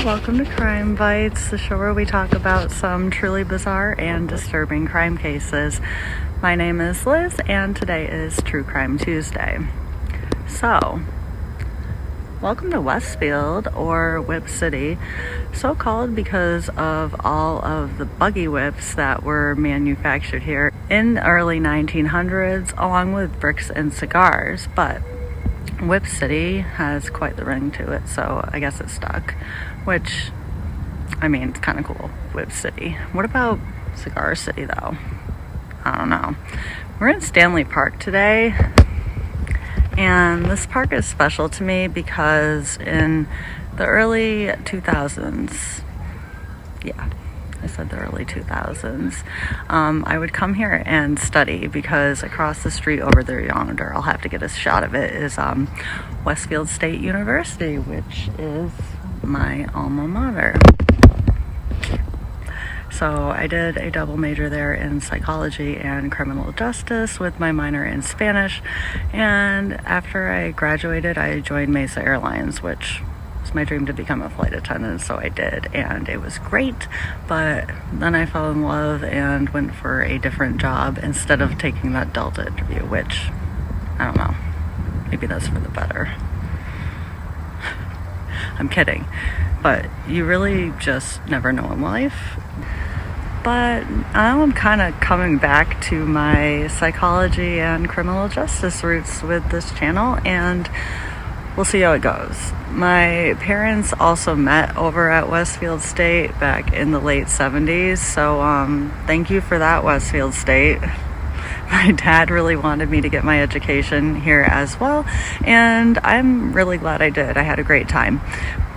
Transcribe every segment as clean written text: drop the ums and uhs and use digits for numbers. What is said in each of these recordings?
welcome to Crime Bytes, the show where we talk about some truly bizarre and disturbing crime cases. My name is Liz, and today is True Crime Tuesday. So, welcome to Westfield, or Whip City, so called because of all of the buggy whips that were manufactured here in the early 1900s, along with bricks and cigars, but Whip City has quite the ring to it, so I guess it stuck, which, I mean, it's kind of cool, Whip City. What about Cigar City, though? I don't know. We're in Stanley Park today, and this park is special to me because in the early 2000s, I said the early 2000s, I would come here and study because across the street over there yonder, I'll have to get a shot of it, is Westfield State University, which is my alma mater. So I did a double major there in psychology and criminal justice with my minor in Spanish, and after I graduated, I joined Mesa Airlines, which my dream to become a flight attendant, so I did, and it was great. But then I fell in love and went for a different job instead of taking that Delta interview, which, I don't know, maybe that's for the better. I'm kidding, but you really just never know in life. But now I'm kind of coming back to my psychology and criminal justice roots with this channel, and we'll see how it goes. My parents also met over at Westfield State back in the late 70s, so thank you for that, Westfield State. My dad really wanted me to get my education here as well, and I'm really glad I did. I had a great time.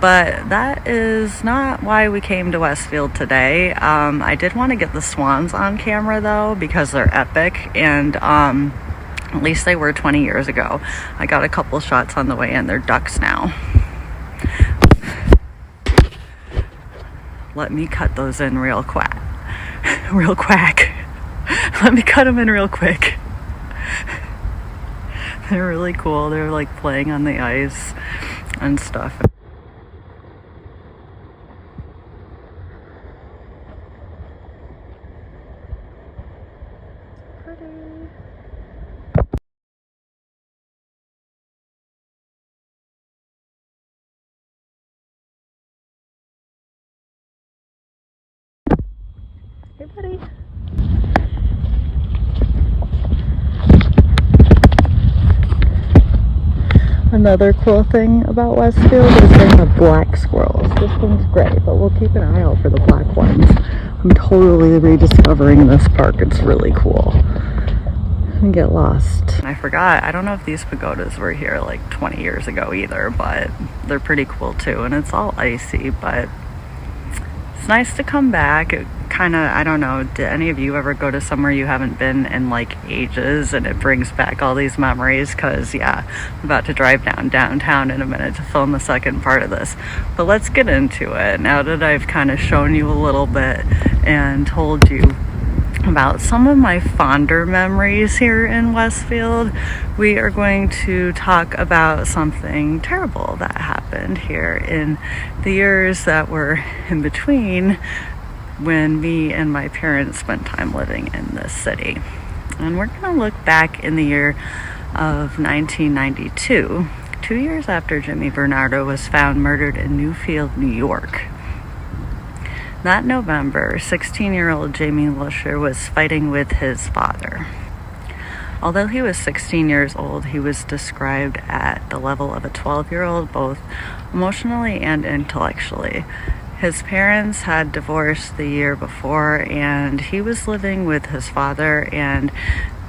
But that is not why we came to Westfield today. I did want to get the swans on camera, though, because they're epic, and at least they were 20 years ago. I got a couple shots on the way in. They're ducks now. Let me cut those in real quack. Let me cut them in real quick. They're really cool. They're like playing on the ice and stuff. Hey, buddy. Another cool thing about Westfield is they have black squirrels. This one's gray, but we'll keep an eye out for the black ones. I'm totally rediscovering this park. It's really cool. And get lost. I forgot, I don't know if these pagodas were here like 20 years ago either, but they're pretty cool too, and it's all icy, but it's nice to come back. It kind of, I don't know, did any of you ever go to somewhere you haven't been in like ages, and it brings back all these memories? Because I'm about to drive downtown in a minute to film the second part of this, but let's get into it. Now that I've kind of shown you a little bit and told you about some of my fonder memories here in Westfield, we are going to talk about something terrible that happened here in the years that were in between when me and my parents spent time living in this city. And we're going to look back in the year of 1992, 2 years after Jimmy Bernardo was found murdered in Newfield, New York. That November, 16-year-old Jaime Lusher was fighting with his father. Although he was 16 years old, he was described at the level of a 12-year-old, both emotionally and intellectually. His parents had divorced the year before, and he was living with his father, and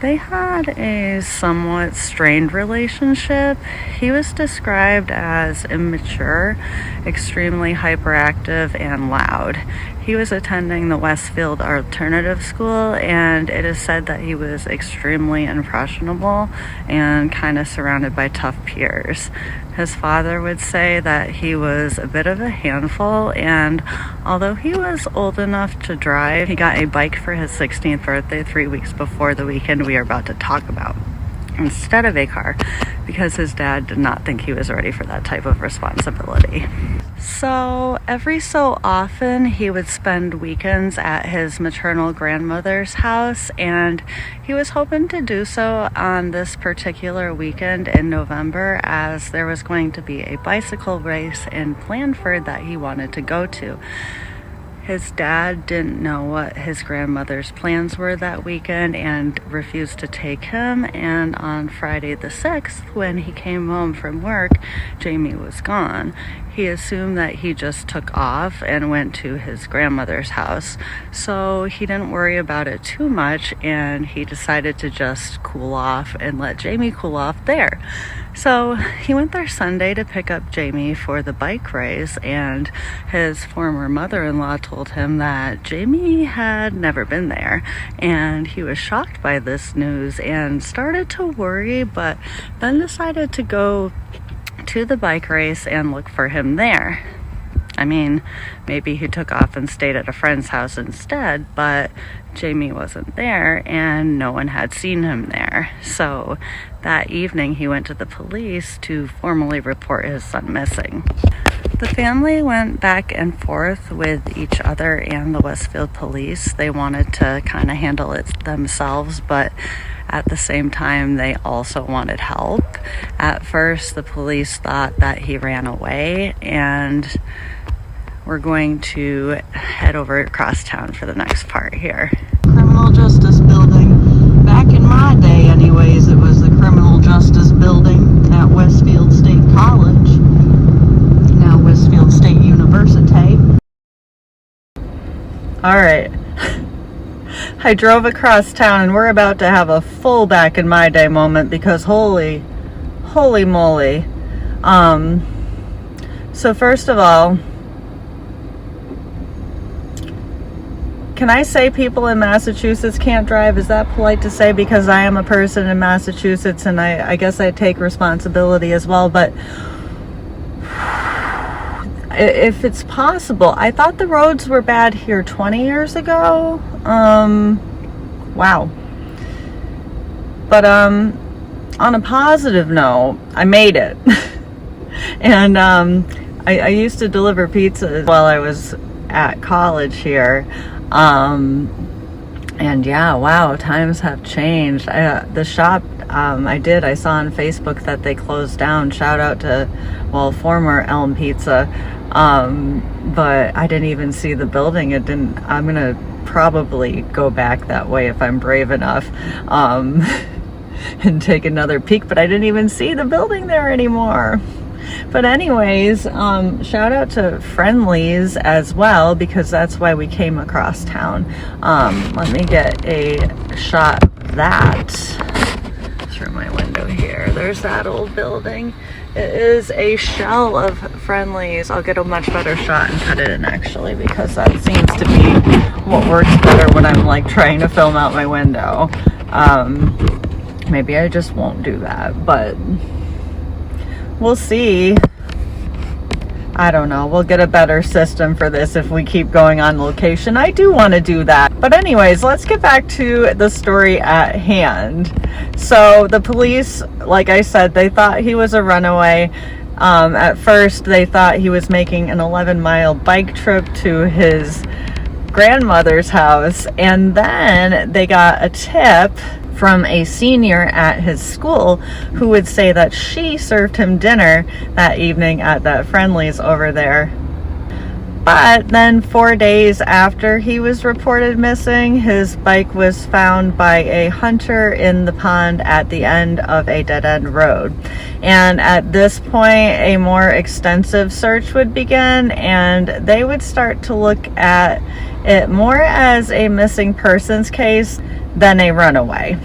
they had a somewhat strained relationship. He was described as immature, extremely hyperactive, and loud. He was attending the Westfield Alternative School, and it is said that he was extremely impressionable and kind of surrounded by tough peers. His father would say that he was a bit of a handful, and although he was old enough to drive, he got a bike for his 16th birthday 3 weeks before the weekend we are about to talk about. instead of a car because his dad did not think he was ready for that type of responsibility. So every so often he would spend weekends at his maternal grandmother's house, and he was hoping to do so on this particular weekend in November, as there was going to be a bicycle race in Blandford that he wanted to go to. His dad didn't know what his grandmother's plans were that weekend and refused to take him, and on Friday the 6th, when he came home from work, Jaime was gone. He assumed that he just took off and went to his grandmother's house, so he didn't worry about it too much, and he decided to just cool off and let Jaime cool off there. So he went there Sunday to pick up Jaime for the bike race, and his former mother-in-law told him that Jaime had never been there, and he was shocked by this news and started to worry, but then decided to go to the bike race and look for him there. I mean, maybe he took off and stayed at a friend's house instead, but Jaime wasn't there and no one had seen him there. So that evening he went to the police to formally report his son missing. The family went back and forth with each other and the Westfield police. They wanted to kind of handle it themselves, but at the same time, they also wanted help. At first, the police thought that he ran away, and we're going to head over across town for the next part here. Criminal Justice Building. Back in my day, anyways, it was the Criminal Justice Building at Westfield State College, now Westfield State University. All right. I drove across town and we're about to have a full back in my day moment because holy moly. So first of all, can I say people in Massachusetts can't drive? Is that polite to say? Because I am a person in Massachusetts and I guess I take responsibility as well, but if it's possible, I thought the roads were bad here 20 years ago. Wow. But on a positive note, I made it. And I used to deliver pizzas while I was at college here. And yeah, wow, times have changed. The shop I saw on Facebook that they closed down. Shout out to, well, former Elm Pizza. But I didn't even see the building. I'm gonna probably go back that way if I'm brave enough, and take another peek, but I didn't even see the building there anymore. But anyways, shout out to Friendly's as well, because that's why we came across town. Let me get a shot of that through my window here. There's that old building. It is a shell of Friendly's. I'll get a much better shot and cut it in actually, because that seems to be what works better when I'm like trying to film out my window. Maybe I just won't do that, but we'll see. I don't know. We'll get a better system for this if we keep going on location. I do want to do that. But anyways, let's get back to the story at hand. So the police, like I said, they thought he was a runaway. At first, they thought he was making an 11-mile bike trip to his grandmother's house. And then they got a tip from a senior at his school who would say that she served him dinner that evening at that Friendly's over there. But then 4 days after he was reported missing, his bike was found by a hunter in the pond at the end of a dead-end road. And at this point, a more extensive search would begin, and they would start to look at it more as a missing persons case than a runaway.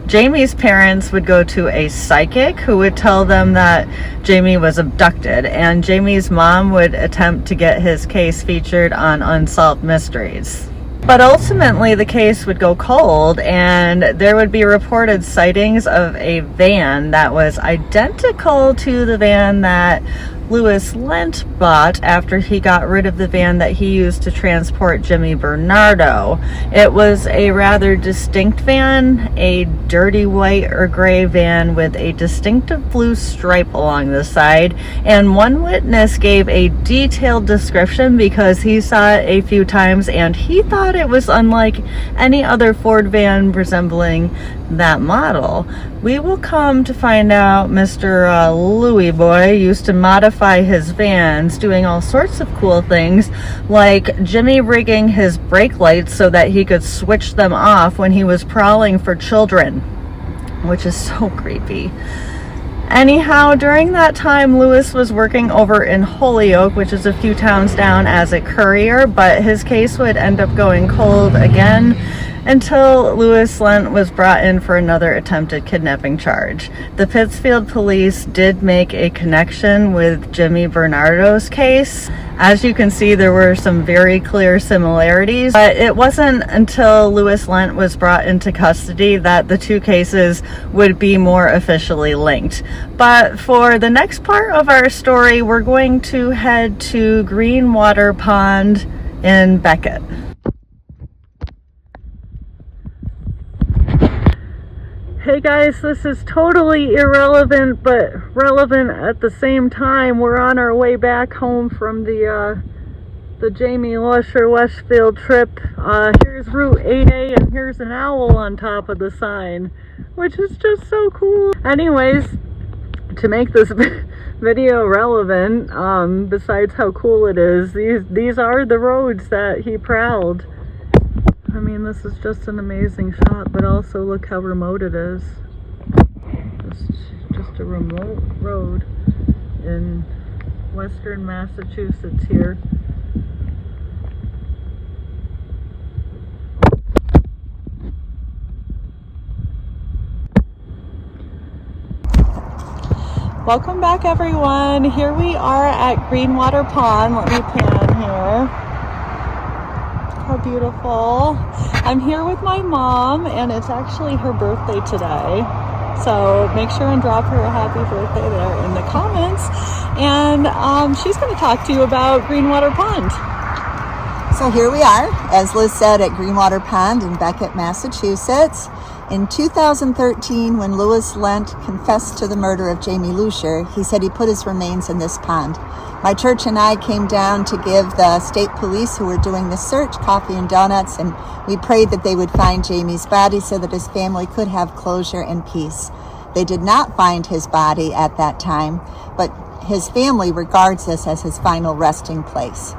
Jaime's parents would go to a psychic who would tell them that Jaime was abducted, and Jaime's mom would attempt to get his case featured on Unsolved Mysteries. But ultimately the case would go cold, and there would be reported sightings of a van that was identical to the van that Lewis Lent bought after he got rid of the van that he used to transport Jimmy Bernardo. It was a rather distinct van, a dirty white or gray van with a distinctive blue stripe along the side, and one witness gave a detailed description because he saw it a few times and he thought it was unlike any other Ford van resembling that model. We will come to find out Mr. Louie Boy used to modify his vans, doing all sorts of cool things, like Jimmy rigging his brake lights so that he could switch them off when he was prowling for children, which is so creepy. Anyhow, during that time, Lewis was working over in Holyoke, which is a few towns down, as a courier, but his case would end up going cold again until Lewis Lent was brought in for another attempted kidnapping charge. The Pittsfield police did make a connection with Jimmy Bernardo's case. As you can see, there were some very clear similarities, but it wasn't until Lewis Lent was brought into custody that the two cases would be more officially linked. But for the next part of our story, we're going to head to Greenwater Pond in Beckett. Hey guys, this is totally irrelevant, but relevant at the same time. We're on our way back home from the Jaime Lusher Westfield trip. Here's Route 8A and here's an owl on top of the sign, which is just so cool. Anyways, to make this video relevant, besides how cool it is, these are the roads that he prowled. I mean, this is just an amazing shot, but also look how remote it is. Just a remote road in western Massachusetts here. Welcome back, everyone. Here we are at Greenwater Pond. Let me pan here. How beautiful. I'm here with my mom, and it's actually her birthday today. So make sure and drop her a happy birthday there in the comments. And she's going to talk to you about Greenwater Pond. So here we are, as Liz said, at Greenwater Pond in Beckett, Massachusetts. In 2013, when Lewis Lent confessed to the murder of Jaime Lusher, he said he put his remains in this pond. My church and I came down to give the state police who were doing the search coffee and donuts, and we prayed that they would find Jaime's body so that his family could have closure and peace. They did not find his body at that time, but his family regards this as his final resting place.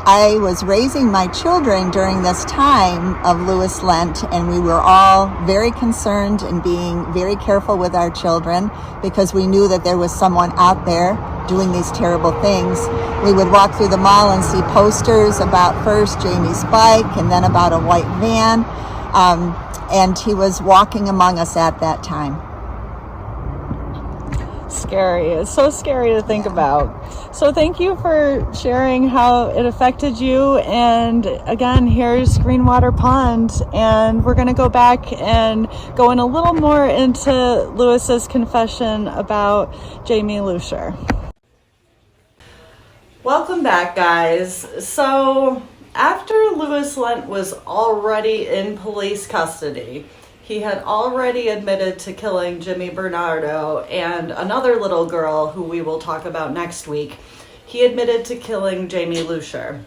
I was raising my children during this time of Lewis Lent, and we were all very concerned and being very careful with our children because we knew that there was someone out there doing these terrible things. We would walk through the mall and see posters about first Jaime's bike and then about a white van, and he was walking among us at that time. Scary. It's so scary to think about. So thank you for sharing how it affected you. And again, here's Greenwater Pond, and we're going to go back and go in a little more into Lewis's confession about Jaime Lusher. Welcome back, guys. So after Lewis Lent was already in police custody, he had already admitted to killing Jimmy Bernardo and another little girl who we will talk about next week. He admitted to killing Jaime Lusher.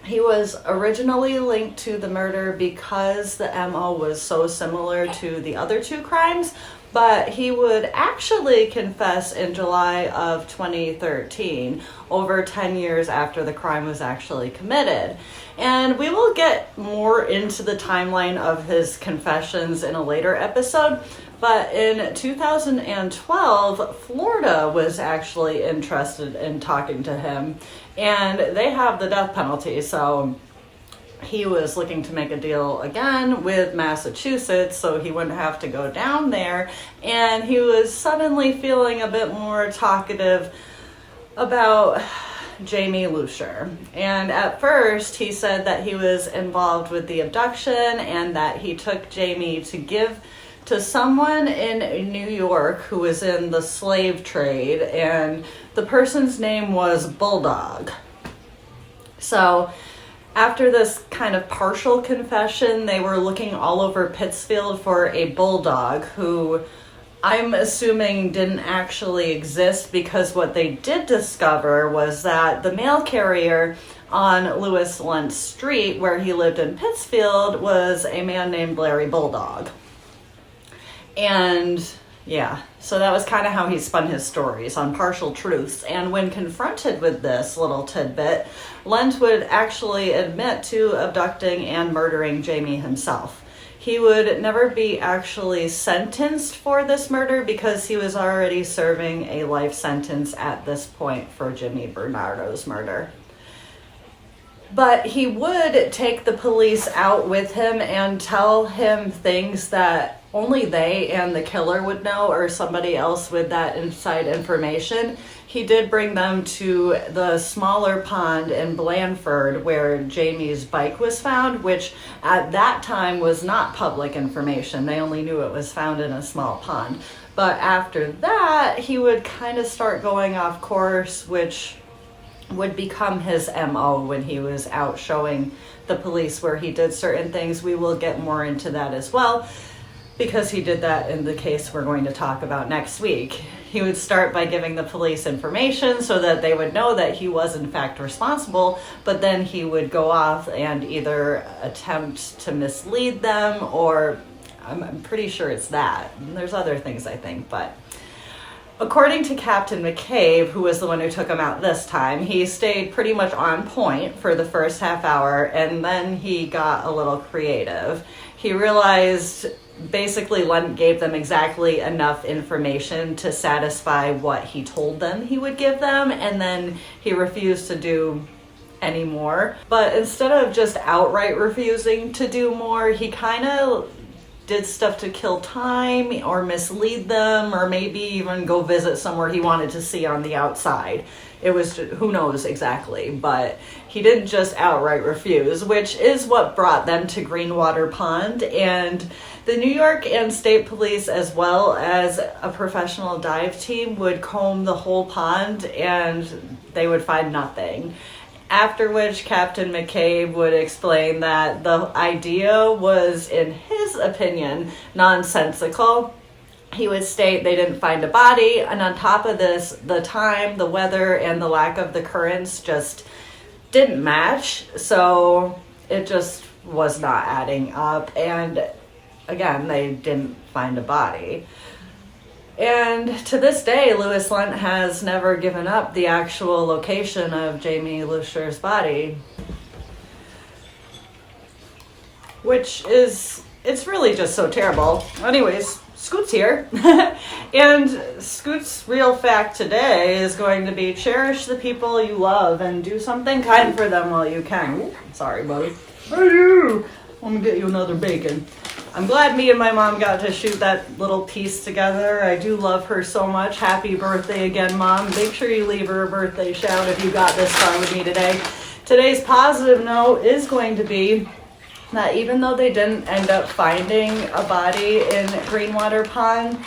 He was originally linked to the murder because the MO was so similar to the other two crimes, but he would actually confess in July of 2013, over 10 years after the crime was actually committed. And we will get more into the timeline of his confessions in a later episode, but in 2012, Florida was actually interested in talking to him, and they have the death penalty, so he was looking to make a deal again with Massachusetts so he wouldn't have to go down there, and he was suddenly feeling a bit more talkative about Jaime Lusher. And at first he said that he was involved with the abduction and that he took Jaime to give to someone in New York who was in the slave trade, and the person's name was Bulldog. So after this kind of partial confession, they were looking all over Pittsfield for a bulldog who I'm assuming didn't actually exist, because what they did discover was that the mail carrier on Lewis Lent Street, where he lived in Pittsfield, was a man named Larry Bulldog. And yeah, so that was kind of how he spun his stories, on partial truths. And when confronted with this little tidbit, Lent would actually admit to abducting and murdering Jaime himself. He would never be actually sentenced for this murder because he was already serving a life sentence at this point for Jimmy Bernardo's murder. But he would take the police out with him and tell him things that only they and the killer would know, or somebody else with that inside information. He did bring them to the smaller pond in Blandford where Jamie's bike was found, which at that time was not public information. They only knew it was found in a small pond. But after that, he would kind of start going off course, which would become his MO when he was out showing the police where he did certain things. We will get more into that as well, because he did that in the case we're going to talk about next week. He would start by giving the police information so that they would know that he was in fact responsible, but then he would go off and either attempt to mislead them, or I'm pretty sure it's that. There's other things, I think, but according to Captain McCabe, who was the one who took him out this time, he stayed pretty much on point for the first half hour, and then he got a little creative. He realized basically Lent gave them exactly enough information to satisfy what he told them he would give them, and then he refused to do any more. But instead of just outright refusing to do more, he kind of did stuff to kill time or mislead them, or maybe even go visit somewhere he wanted to see on the outside. It was, who knows exactly, but he didn't just outright refuse, which is what brought them to Greenwater Pond. And the New York and state police, as well as a professional dive team, would comb the whole pond and they would find nothing. After which Captain McCabe would explain that the idea was, in his opinion, nonsensical. He would state they didn't find a body, and on top of this, the time, the weather, and the lack of the currents just didn't match, so it just was not adding up. And again, they didn't find a body. And to this day, Lewis Lent has never given up the actual location of Jaime Lusher's body, which is, it's really just so terrible. Anyways, Scoot's here. And Scoot's real fact today is going to be: cherish the people you love and do something kind for them while you can. Ooh, sorry, buddy. Hey, you! Let me get you another bacon. I'm glad me and my mom got to shoot that little piece together. I do love her so much. Happy birthday again, Mom. Make sure you leave her a birthday shout if you got this far with me today. Today's positive note is going to be that even though they didn't end up finding a body in Greenwater Pond,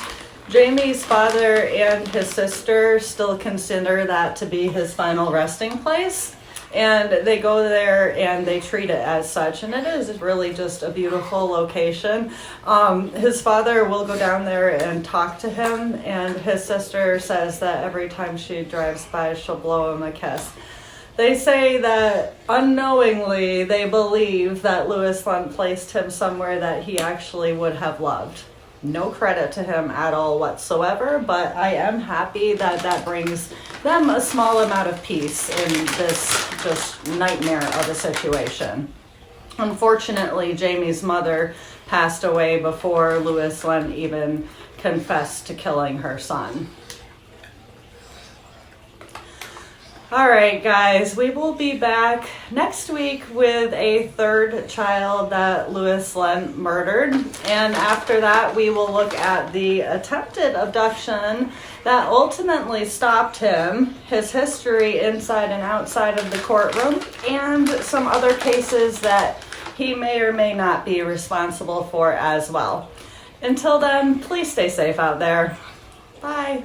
Jamie's father and his sister still consider that to be his final resting place. And they go there and they treat it as such. And it is really just a beautiful location. His father will go down there and talk to him. And his sister says that every time she drives by, she'll blow him a kiss. They say that unknowingly they believe that Lewis Lent placed him somewhere that he actually would have loved. No credit to him at all whatsoever, but I am happy that that brings them a small amount of peace in this just nightmare of a situation. Unfortunately, Jamie's mother passed away before Lewis Lent even confessed to killing her son. All right, guys, we will be back next week with a third child that Lewis Lent murdered. And after that, we will look at the attempted abduction that ultimately stopped him, his history inside and outside of the courtroom, and some other cases that he may or may not be responsible for as well. Until then, please stay safe out there. Bye.